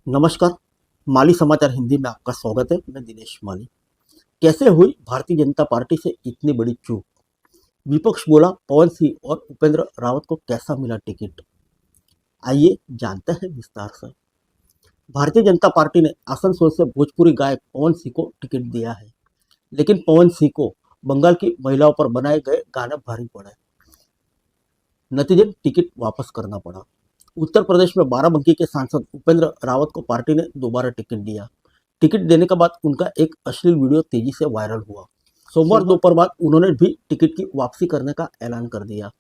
नमस्कार। माली समाचार हिंदी में आपका स्वागत है। मैं दिनेश माली। कैसे हुई भारतीय जनता पार्टी से इतनी बड़ी चूक? विपक्ष बोला पवन सिंह और उपेंद्र रावत को कैसा मिला टिकट? आइए जानते हैं विस्तार से। भारतीय जनता पार्टी ने आसनसोल से भोजपुरी गायक पवन सिंह को टिकट दिया है, लेकिन पवन सिंह को बंगाल की महिलाओं पर बनाए गए गाने भारी पड़े। नतीजन टिकट वापस करना पड़ा। उत्तर प्रदेश में बाराबंकी के सांसद उपेंद्र रावत को पार्टी ने दोबारा टिकट दिया। टिकट देने के बाद उनका एक अश्लील वीडियो तेजी से वायरल हुआ। सोमवार दोपहर बाद उन्होंने भी टिकट की वापसी करने का ऐलान कर दिया।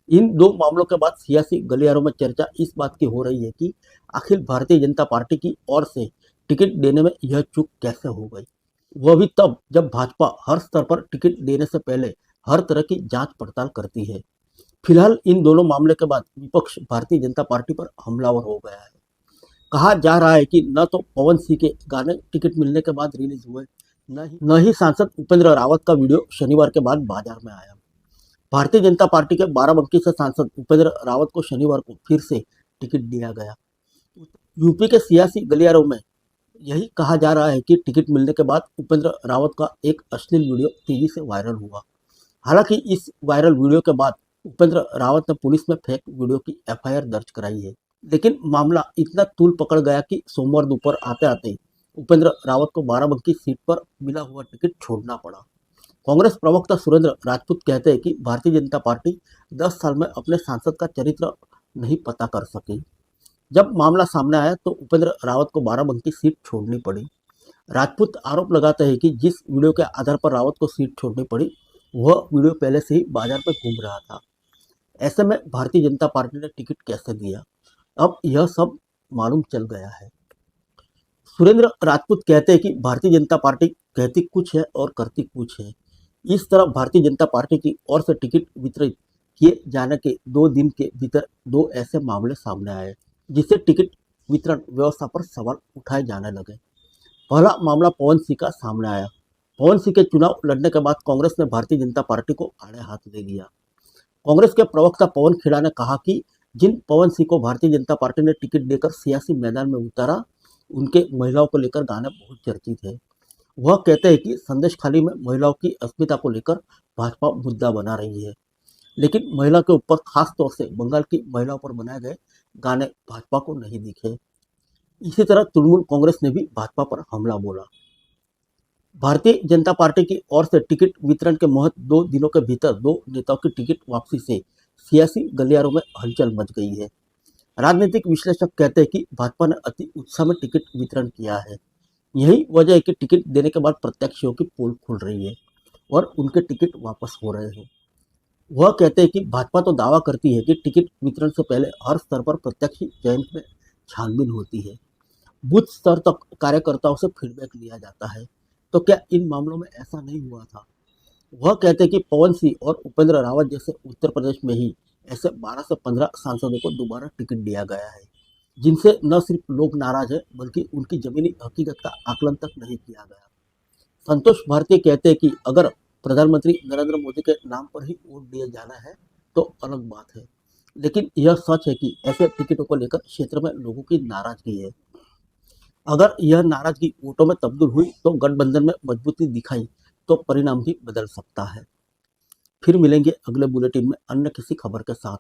इन दो मामलों के बाद सियासी गलियारों में चर्चा इस बात की हो रही है कि आखिर भारतीय जनता पार्टी की ओर से टिकट देने में यह चूक कैसे हो गई, वह भी तब जब भाजपा हर स्तर पर टिकट देने से पहले हर तरह की जांच पड़ताल करती है। फिलहाल इन दोनों मामले के बाद विपक्ष भारतीय जनता पार्टी पर हमलावर हो गया है। कहा जा रहा है कि न तो पवन सिंह के गाने टिकट मिलने के बाद रिलीज हुए, न ही सांसद उपेंद्र रावत का वीडियो शनिवार के बाद बाजार में आया। भारतीय जनता पार्टी के बाराबंकी से सांसद उपेंद्र रावत को शनिवार को फिर से टिकट दिया गया। यूपी के सियासी गलियारों में यही कहा जा रहा है कि टिकट मिलने के बाद उपेंद्र रावत का एक अश्लील वीडियो तेजी से वायरल हुआ। हालांकि इस वायरल वीडियो के बाद उपेंद्र रावत ने पुलिस में फेक वीडियो की एफआईआर दर्ज कराई है, लेकिन मामला इतना तूल पकड़ गया कि सोमवार दोपहर आते आते उपेंद्र रावत को बाराबंकी सीट पर मिला हुआ टिकट छोड़ना पड़ा। कांग्रेस प्रवक्ता सुरेंद्र राजपूत कहते हैं कि भारतीय जनता पार्टी 10 साल में अपने सांसद का चरित्र नहीं पता कर सकी। जब मामला सामने आया तो उपेंद्र रावत को बाराबंकी सीट छोड़नी पड़ी। राजपूत आरोप लगाते हैं कि जिस वीडियो के आधार पर रावत को सीट छोड़नी पड़ी, वह वीडियो पहले से ही बाजार में घूम रहा था। ऐसे में भारतीय जनता पार्टी ने टिकट कैसे दिया, अब यह सब मालूम चल गया है। सुरेंद्र राजपूत कहते हैं कि भारतीय जनता पार्टी कहती कुछ है और करती कुछ है। इस तरह भारतीय जनता पार्टी की ओर से टिकट वितरित किए जाने के 2 दिन के भीतर 2 ऐसे मामले सामने आए, जिससे टिकट वितरण व्यवस्था पर सवाल उठाए जाने लगे। पहला मामला पवन सिंह का सामने आया। पवन सिंह के चुनाव लड़ने के बाद कांग्रेस ने भारतीय जनता पार्टी को आड़े हाथ ले लिया। कांग्रेस के प्रवक्ता पवन खेड़ा ने कहा कि जिन पवन सिंह को भारतीय जनता पार्टी ने टिकट देकर सियासी मैदान में उतारा, उनके महिलाओं को लेकर गाने बहुत चर्चित है। वह कहते हैं कि संदेश खाली में महिलाओं की अस्मिता को लेकर भाजपा मुद्दा बना रही है, लेकिन महिला के ऊपर खास तौर से बंगाल की महिलाओं पर बनाए गए गाने भाजपा को नहीं दिखे। इसी तरह तृणमूल कांग्रेस ने भी भाजपा पर हमला बोला। भारतीय जनता पार्टी की ओर से टिकट वितरण के महज 2 दिनों के भीतर 2 नेताओं की टिकट वापसी से सियासी गलियारों में हलचल मच गई है। राजनीतिक विश्लेषक कहते हैं कि भाजपा ने अति उत्साह में टिकट वितरण किया है। यही वजह है कि टिकट देने के बाद प्रत्याशियों की पोल खुल रही है और उनके टिकट वापस हो रहे हैं। वह कहते हैं कि भाजपा तो दावा करती है कि टिकट वितरण से पहले हर स्तर पर प्रत्याशी चयन में छानबीन होती है, बूथ स्तर तक कार्यकर्ताओं से फीडबैक लिया जाता है। तो क्या इन मामलों में ऐसा नहीं हुआ था? वह कहते हैं कि पवन सिंह और उपेंद्र रावत जैसे उत्तर प्रदेश में ही ऐसे 12 से 15 सांसदों को दोबारा टिकट दिया गया है, जिनसे न सिर्फ लोग नाराज हैं बल्कि उनकी जमीनी हकीकत का आकलन तक नहीं किया गया। संतोष भारती कहते हैं कि अगर प्रधानमंत्री नरेंद्र मोदी के नाम पर ही वोट दिए जाना है तो अलग बात है, लेकिन यह सच है कि ऐसे टिकटों को लेकर क्षेत्र में लोगों की नाराजगी है। अगर यह नाराजगी वोटों में तब्दील हुई तो गठबंधन में मजबूती दिखाई तो परिणाम भी बदल सकता है। फिर मिलेंगे अगले बुलेटिन में अन्य किसी खबर के साथ।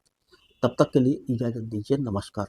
तब तक के लिए इजाजत दीजिए। नमस्कार।